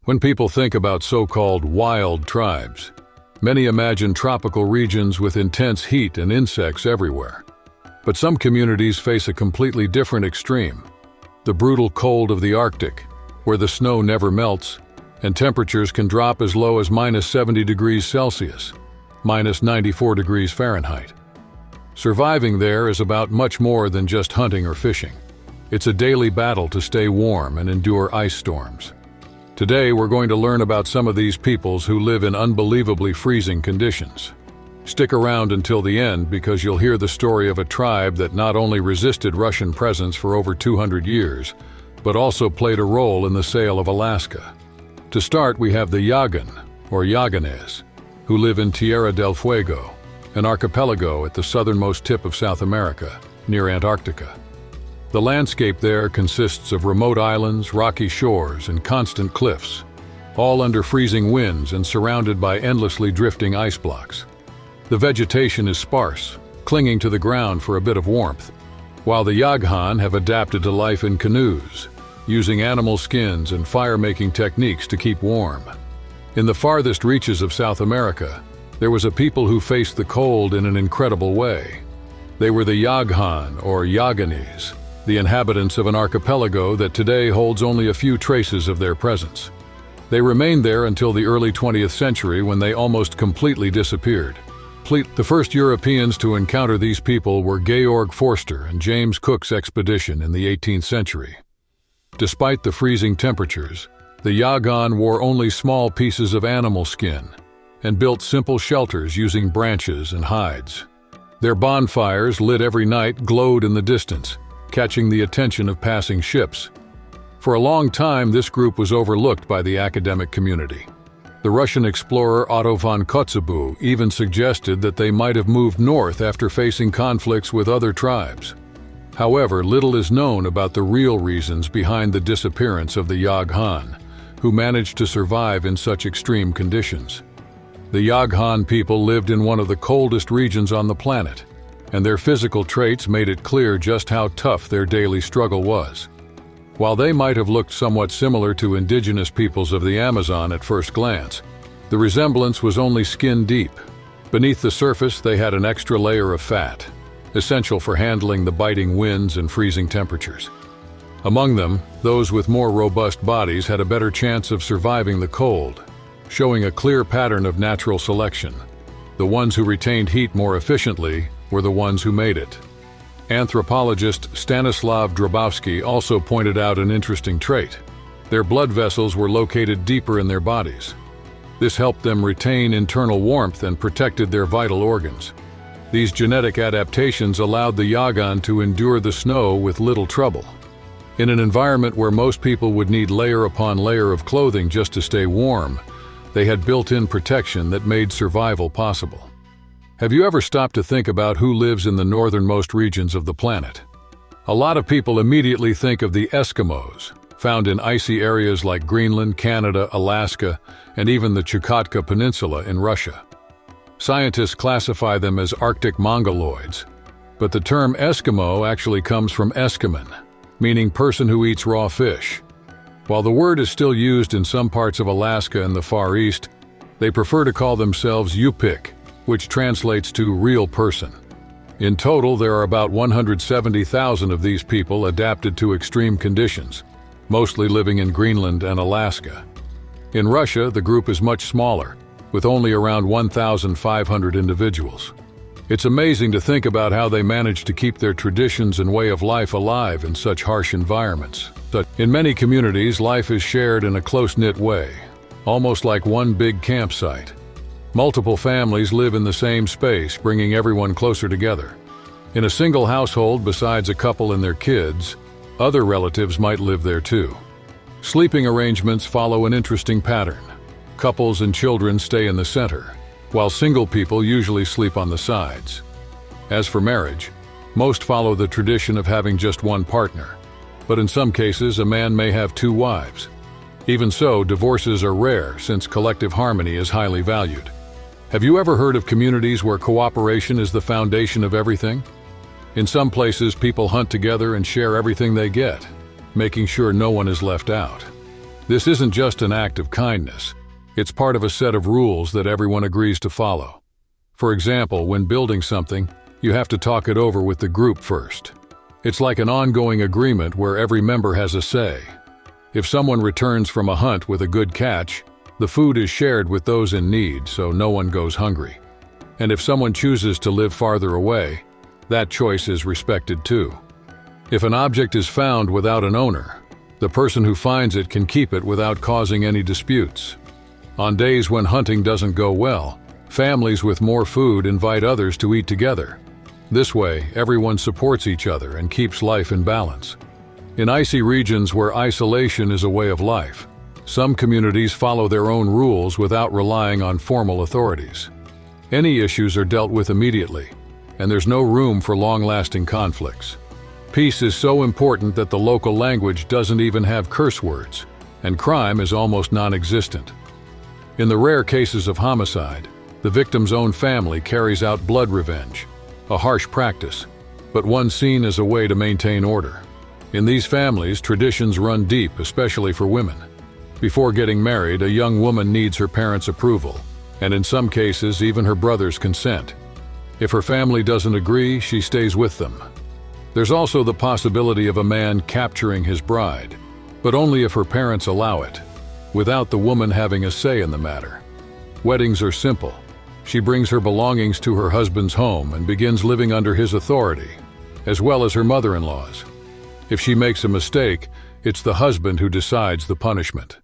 When people think about so-called wild tribes, many imagine tropical regions with intense heat and insects everywhere. But some communities face a completely different extreme: the brutal cold of the Arctic, where the snow never melts and temperatures can drop as low as -70 degrees Celsius, -94 degrees Fahrenheit. Surviving there is about much more than just hunting or fishing. It's a daily battle to stay warm and endure ice storms. Today, we're going to learn about some of these peoples who live in unbelievably freezing conditions. Stick around until the end because you'll hear the story of a tribe that not only resisted Russian presence for over 200 years, but also played a role in the sale of Alaska. To start, we have the Yagan, or Yaganes, who live in Tierra del Fuego, an archipelago at the southernmost tip of South America, near Antarctica. The landscape there consists of remote islands, rocky shores, and constant cliffs, all under freezing winds and surrounded by endlessly drifting ice blocks. The vegetation is sparse, clinging to the ground for a bit of warmth, while the Yaghan have adapted to life in canoes, using animal skins and fire-making techniques to keep warm. In the farthest reaches of South America, there was a people who faced the cold in an incredible way. They were the Yaghan, or Yaganese, the inhabitants of an archipelago that today holds only a few traces of their presence. They remained there until the early 20th century when they almost completely disappeared. The first Europeans to encounter these people were Georg Forster and James Cook's expedition in the 18th century. Despite the freezing temperatures, the Yagan wore only small pieces of animal skin and built simple shelters using branches and hides. Their bonfires, lit every night, glowed in the distance, catching the attention of passing ships. For a long time, this group was overlooked by the academic community. The Russian explorer Otto von Kotzebue even suggested that they might have moved north after facing conflicts with other tribes. However, little is known about the real reasons behind the disappearance of the Yaghan, who managed to survive in such extreme conditions. The Yaghan people lived in one of the coldest regions on the planet, and their physical traits made it clear just how tough their daily struggle was. While they might have looked somewhat similar to indigenous peoples of the Amazon at first glance, the resemblance was only skin deep. Beneath the surface, they had an extra layer of fat, essential for handling the biting winds and freezing temperatures. Among them, those with more robust bodies had a better chance of surviving the cold, showing a clear pattern of natural selection. The ones who retained heat more efficiently were the ones who made it. Anthropologist Stanislav Drobowski also pointed out an interesting trait. Their blood vessels were located deeper in their bodies. This helped them retain internal warmth and protected their vital organs. These genetic adaptations allowed the Yagan to endure the snow with little trouble. In an environment where most people would need layer upon layer of clothing just to stay warm, they had built-in protection that made survival possible. Have you ever stopped to think about who lives in the northernmost regions of the planet? A lot of people immediately think of the Eskimos, found in icy areas like Greenland, Canada, Alaska, and even the Chukotka Peninsula in Russia. Scientists classify them as Arctic mongoloids, but the term Eskimo actually comes from Eskiman, meaning person who eats raw fish. While the word is still used in some parts of Alaska and the Far East, they prefer to call themselves Yupik, which translates to real person. In total, there are about 170,000 of these people adapted to extreme conditions, mostly living in Greenland and Alaska. In Russia, the group is much smaller, with only around 1,500 individuals. It's amazing to think about how they manage to keep their traditions and way of life alive in such harsh environments. In many communities, life is shared in a close-knit way, almost like one big campsite. Multiple families live in the same space, bringing everyone closer together. In a single household, besides a couple and their kids, other relatives might live there too. Sleeping arrangements follow an interesting pattern. Couples and children stay in the center, while single people usually sleep on the sides. As for marriage, most follow the tradition of having just one partner, but in some cases a man may have two wives. Even so, divorces are rare since collective harmony is highly valued. Have you ever heard of communities where cooperation is the foundation of everything? In some places, people hunt together and share everything they get, making sure no one is left out. This isn't just an act of kindness. It's part of a set of rules that everyone agrees to follow. For example, when building something, you have to talk it over with the group first. It's like an ongoing agreement where every member has a say. If someone returns from a hunt with a good catch, the food is shared with those in need so no one goes hungry. And if someone chooses to live farther away, that choice is respected too. If an object is found without an owner, the person who finds it can keep it without causing any disputes. On days when hunting doesn't go well, families with more food invite others to eat together. This way, everyone supports each other and keeps life in balance. In icy regions where isolation is a way of life, some communities follow their own rules without relying on formal authorities. Any issues are dealt with immediately, and there's no room for long-lasting conflicts. Peace is so important that the local language doesn't even have curse words, and crime is almost non-existent. In the rare cases of homicide, the victim's own family carries out blood revenge, a harsh practice, but one seen as a way to maintain order. In these families, traditions run deep, especially for women. Before getting married, a young woman needs her parents' approval, and in some cases, even her brother's consent. If her family doesn't agree, she stays with them. There's also the possibility of a man capturing his bride, but only if her parents allow it, without the woman having a say in the matter. Weddings are simple. She brings her belongings to her husband's home and begins living under his authority, as well as her mother-in-law's. If she makes a mistake, it's the husband who decides the punishment.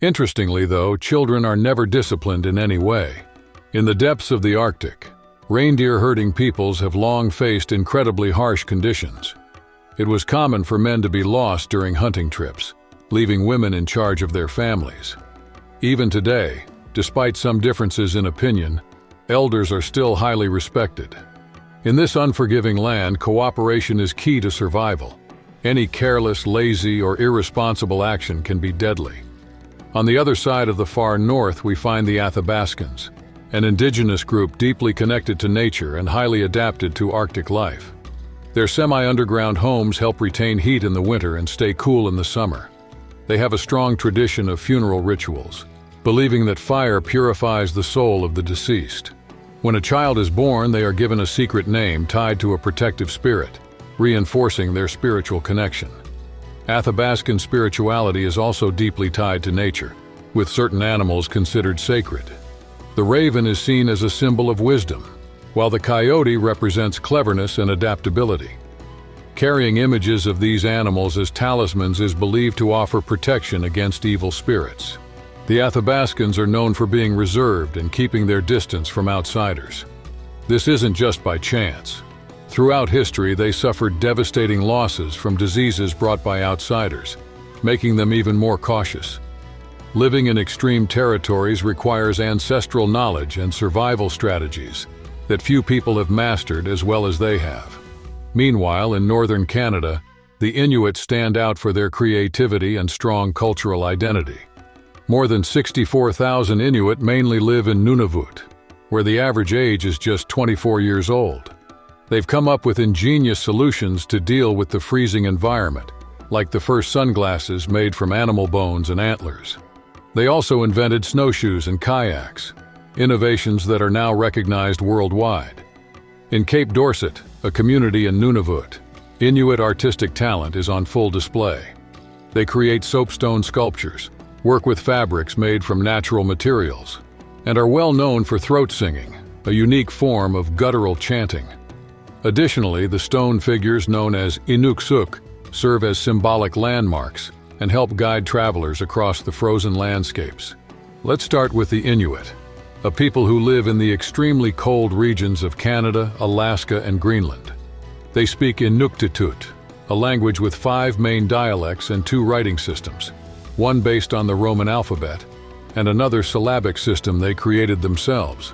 Interestingly, though, children are never disciplined in any way. In the depths of the Arctic, reindeer herding peoples have long faced incredibly harsh conditions. It was common for men to be lost during hunting trips, leaving women in charge of their families. Even today, despite some differences in opinion, elders are still highly respected. In this unforgiving land, cooperation is key to survival. Any careless, lazy, or irresponsible action can be deadly. On the other side of the far north, we find the Athabaskans, an indigenous group deeply connected to nature and highly adapted to Arctic life. Their semi-underground homes help retain heat in the winter and stay cool in the summer. They have a strong tradition of funeral rituals, believing that fire purifies the soul of the deceased. When a child is born, they are given a secret name tied to a protective spirit, reinforcing their spiritual connection. Athabaskan spirituality is also deeply tied to nature, with certain animals considered sacred. The raven is seen as a symbol of wisdom, while the coyote represents cleverness and adaptability. Carrying images of these animals as talismans is believed to offer protection against evil spirits. The Athabaskans are known for being reserved and keeping their distance from outsiders. This isn't just by chance. Throughout history, they suffered devastating losses from diseases brought by outsiders, making them even more cautious. Living in extreme territories requires ancestral knowledge and survival strategies that few people have mastered as well as they have. Meanwhile, in northern Canada, the Inuit stand out for their creativity and strong cultural identity. More than 64,000 Inuit mainly live in Nunavut, where the average age is just 24 years old. They've come up with ingenious solutions to deal with the freezing environment, like the first sunglasses made from animal bones and antlers. They also invented snowshoes and kayaks, innovations that are now recognized worldwide. In Cape Dorset, a community in Nunavut, Inuit artistic talent is on full display. They create soapstone sculptures, work with fabrics made from natural materials, and are well known for throat singing, a unique form of guttural chanting. Additionally, the stone figures known as Inuksuk serve as symbolic landmarks and help guide travelers across the frozen landscapes. Let's start with the Inuit, a people who live in the extremely cold regions of Canada, Alaska, and Greenland. They speak Inuktitut, a language with 5 main dialects and 2 writing systems, one based on the Roman alphabet, and another syllabic system they created themselves.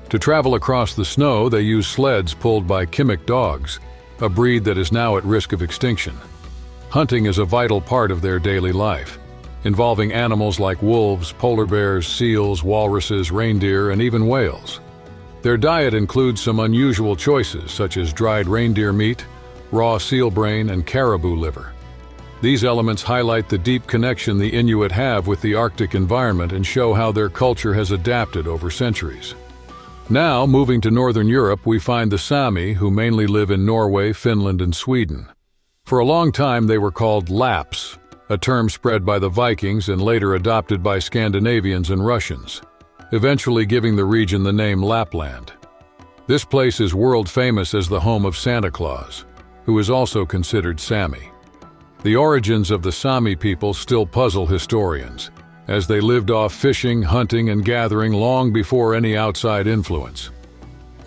To travel across the snow, they use sleds pulled by Kimik dogs, a breed that is now at risk of extinction. Hunting is a vital part of their daily life, involving animals like wolves, polar bears, seals, walruses, reindeer, and even whales. Their diet includes some unusual choices such as dried reindeer meat, raw seal brain, and caribou liver. These elements highlight the deep connection the Inuit have with the Arctic environment and show how their culture has adapted over centuries. Now, moving to Northern Europe, we find the Sami, who mainly live in Norway, Finland, and Sweden. For a long time, they were called Lapps, a term spread by the Vikings and later adopted by Scandinavians and Russians, eventually giving the region the name Lapland. This place is world famous as the home of Santa Claus, who is also considered Sami. The origins of the Sami people still puzzle historians, as they lived off fishing, hunting, and gathering long before any outside influence.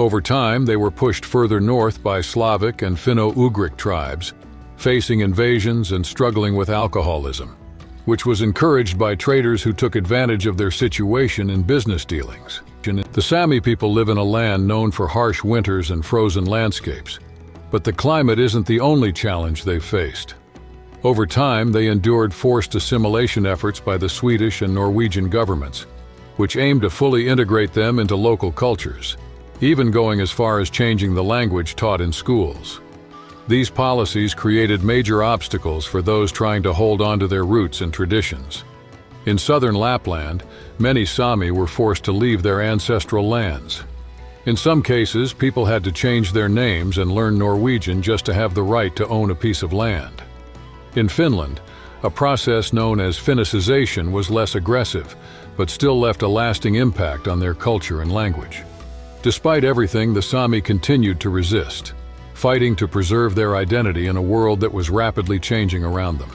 Over time, they were pushed further north by Slavic and Finno-Ugric tribes, facing invasions and struggling with alcoholism, which was encouraged by traders who took advantage of their situation in business dealings. The Sami people live in a land known for harsh winters and frozen landscapes, but the climate isn't the only challenge they've faced. Over time, they endured forced assimilation efforts by the Swedish and Norwegian governments, which aimed to fully integrate them into local cultures, even going as far as changing the language taught in schools. These policies created major obstacles for those trying to hold on to their roots and traditions. In southern Lapland, many Sami were forced to leave their ancestral lands. In some cases, people had to change their names and learn Norwegian just to have the right to own a piece of land. In Finland, a process known as Finnicization was less aggressive, but still left a lasting impact on their culture and language. Despite everything, the Sami continued to resist, fighting to preserve their identity in a world that was rapidly changing around them.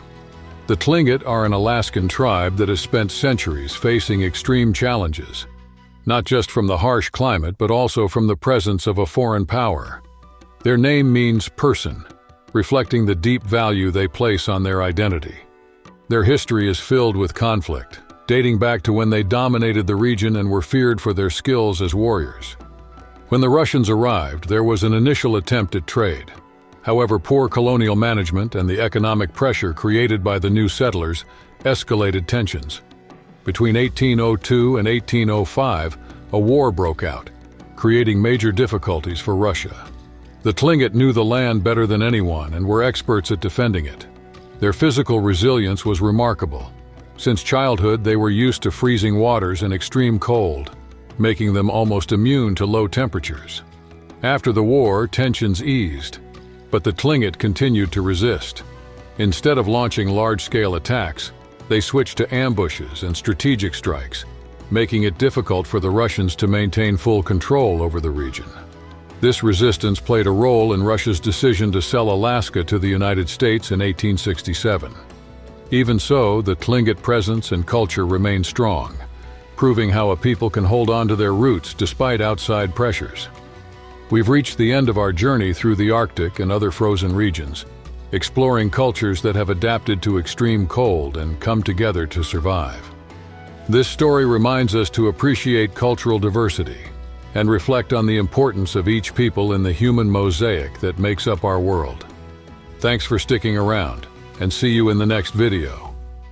The Tlingit are an Alaskan tribe that has spent centuries facing extreme challenges, not just from the harsh climate, but also from the presence of a foreign power. Their name means person, reflecting the deep value they place on their identity. Their history is filled with conflict, dating back to when they dominated the region and were feared for their skills as warriors. When the Russians arrived, there was an initial attempt at trade. However, poor colonial management and the economic pressure created by the new settlers escalated tensions. Between 1802 and 1805, a war broke out, creating major difficulties for Russia. The Tlingit knew the land better than anyone and were experts at defending it. Their physical resilience was remarkable. Since childhood, they were used to freezing waters and extreme cold, making them almost immune to low temperatures. After the war, tensions eased, but the Tlingit continued to resist. Instead of launching large-scale attacks, they switched to ambushes and strategic strikes, making it difficult for the Russians to maintain full control over the region. This resistance played a role in Russia's decision to sell Alaska to the United States in 1867. Even so, the Tlingit presence and culture remained strong, proving how a people can hold on to their roots despite outside pressures. We've reached the end of our journey through the Arctic and other frozen regions, exploring cultures that have adapted to extreme cold and come together to survive. This story reminds us to appreciate cultural diversity and reflect on the importance of each people in the human mosaic that makes up our world. Thanks for sticking around, and see you in the next video.